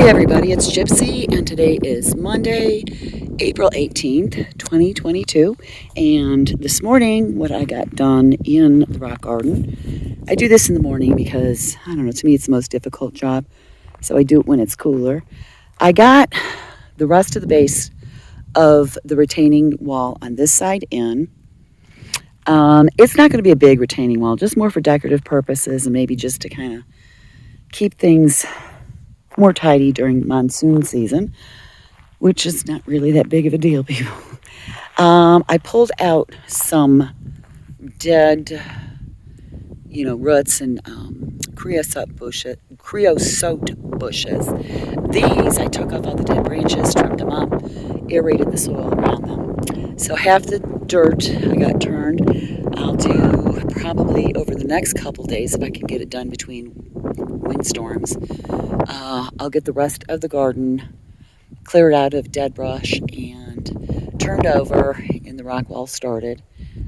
everybody, it's Gypsy, and today is Monday, April 18th, 2022. And this morning, what I got done in the rock garden, I do this in the morning because, I don't know, to me it's the most difficult job, so I do it when it's cooler. I got the rest of the base of the retaining wall on this side in. It's not going to be a big retaining wall, just more for decorative purposes and maybe just to kind of keep things more tidy during monsoon season, which is not really that big of a deal, people. I pulled out some dead, roots and creosote bushes. These, I took off all the dead branches, trimmed them up, aerated the soil around them. So half the dirt I got turned. I'll do probably over the next couple days, if I can get it done between windstorms. I'll get the rest of the garden cleared out of dead brush and turned over, and the rock wall started.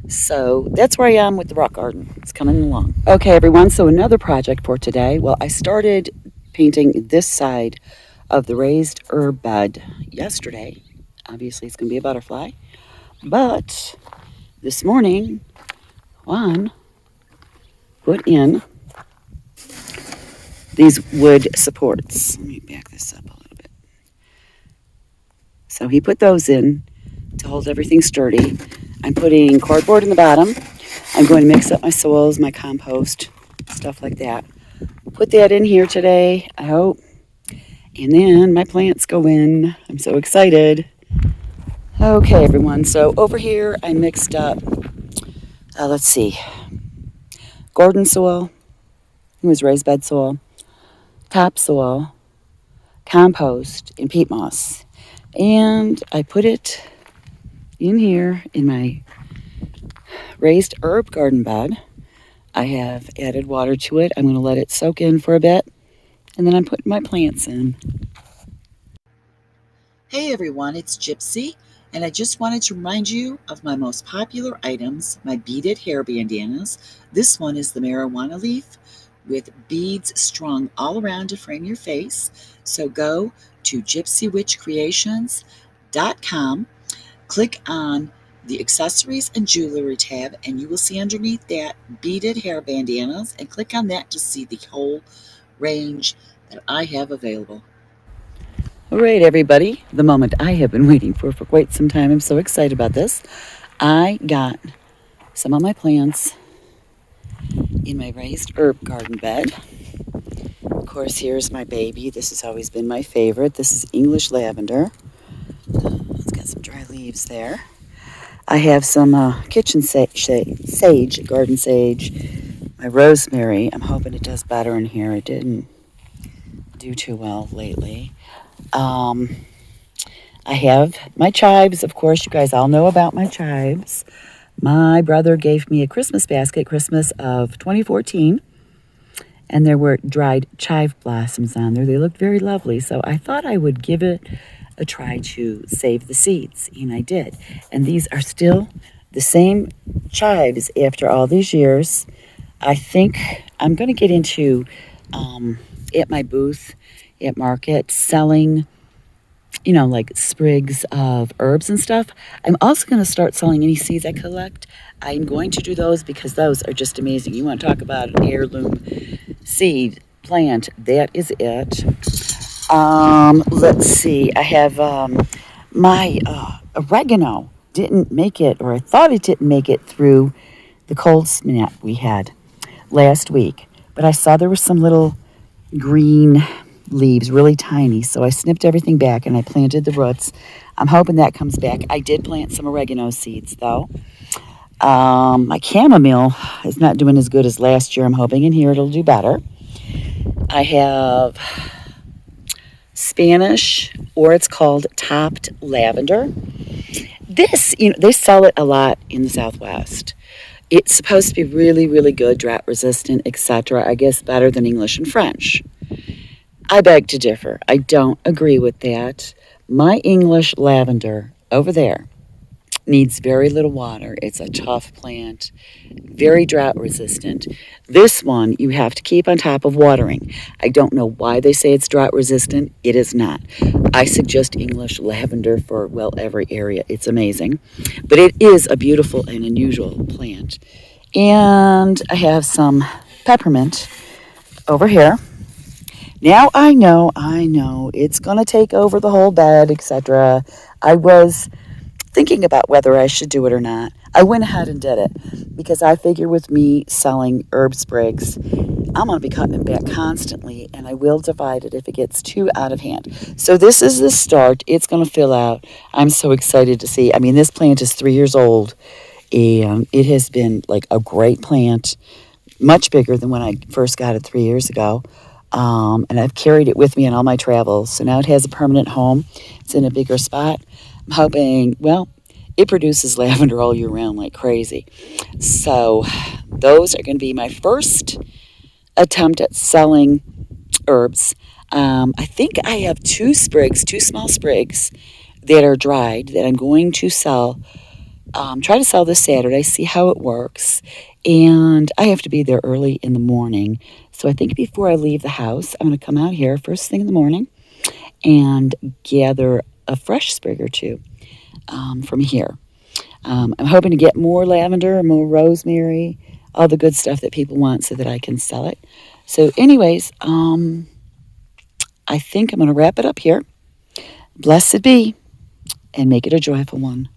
So that's where I am with the rock garden. It's coming along. Okay, everyone, so another project for today. Well, I started painting this side of the raised herb bed yesterday. Obviously, it's going to be a butterfly. But this morning, Juan put in these wood supports. Let me back this up a little bit. So he put those in to hold everything sturdy. I'm putting cardboard in the bottom. I'm going to mix up my soils, my compost, stuff like that. Put that in here today, I hope. And then my plants go in. I'm so excited. Okay, everyone. So over here, I mixed up, garden soil. It was raised bed soil, topsoil, compost, and peat moss. And I put it in here in my raised herb garden bed. I have added water to it. I'm going to let it soak in for a bit, and then I'm putting my plants in. Hey everyone, it's Gypsy, and I just wanted to remind you of my most popular items, my beaded hair bandanas. This one is the marijuana leaf with beads strung all around to frame your face. So go to gypsywitchcreations.com, click on the accessories and jewelry tab, and you will see underneath that beaded hair bandanas, and click on that to see the whole range that I have available. All right, everybody, the moment I have been waiting for quite some time. I'm so excited about this. I got some of my plants in my raised herb garden bed. Of course, here's my baby. This has always been my favorite. This is English lavender. It's got some dry leaves there. I have some kitchen sage, garden sage, my rosemary. I'm hoping it does better in here. It didn't do too well lately. I have my chives. Of course, you guys all know about my chives. My brother gave me a Christmas basket, Christmas of 2014, and there were dried chive blossoms on there. They looked very lovely, so I thought I would give it a try to save the seeds, and I did. And these are still the same chives after all these years. I think I'm going to get into, at my booth at market, selling like sprigs of herbs and stuff. I'm also going to start selling any seeds I collect. I'm going to do those because those are just amazing. You want to talk about an heirloom seed plant, that is it. Let's see. I have my oregano didn't make it, or I thought it didn't make it through the cold snap we had last week. But I saw there were some little green leaves, really tiny, so I snipped everything back and I planted the roots. I'm hoping that comes back. I did plant some oregano seeds, though. My chamomile is not doing as good as last year. I'm hoping in here it'll do better. I have Spanish, or it's called topped lavender. This, they sell it a lot in the Southwest. It's supposed to be really, really good, drought resistant, etc. I guess better than English and French. I beg to differ. I don't agree with that. My English lavender over there Needs very little water. It's a tough plant, very drought resistant. This one you have to keep on top of watering. I don't know why they say it's drought resistant. It is not. I suggest English lavender for, well, every area. It's amazing. But it is a beautiful and unusual plant. And I have some peppermint over here. Now I know, it's going to take over the whole bed, etc. I was thinking about whether I should do it or not. I went ahead and did it because I figure with me selling herb sprigs, I'm going to be cutting it back constantly, and I will divide it if it gets too out of hand. So this is the start. It's going to fill out. I'm so excited to see. I mean, this plant is 3 years old, and it has been like a great plant, much bigger than when I first got it 3 years ago. And I've carried it with me on all my travels. So now it has a permanent home. It's in a bigger spot. I'm hoping, well, it produces lavender all year round like crazy. So those are going to be my first attempt at selling herbs. I think I have two small sprigs that are dried that I'm going to sell. Try to sell this Saturday, see how it works. And I have to be there early in the morning. So I think before I leave the house, I'm going to come out here first thing in the morning and gather a fresh sprig or two from here. I'm hoping to get more lavender, more rosemary, all the good stuff that people want so that I can sell it. So anyways, I think I'm going to wrap it up here. Blessed be, and make it a joyful one.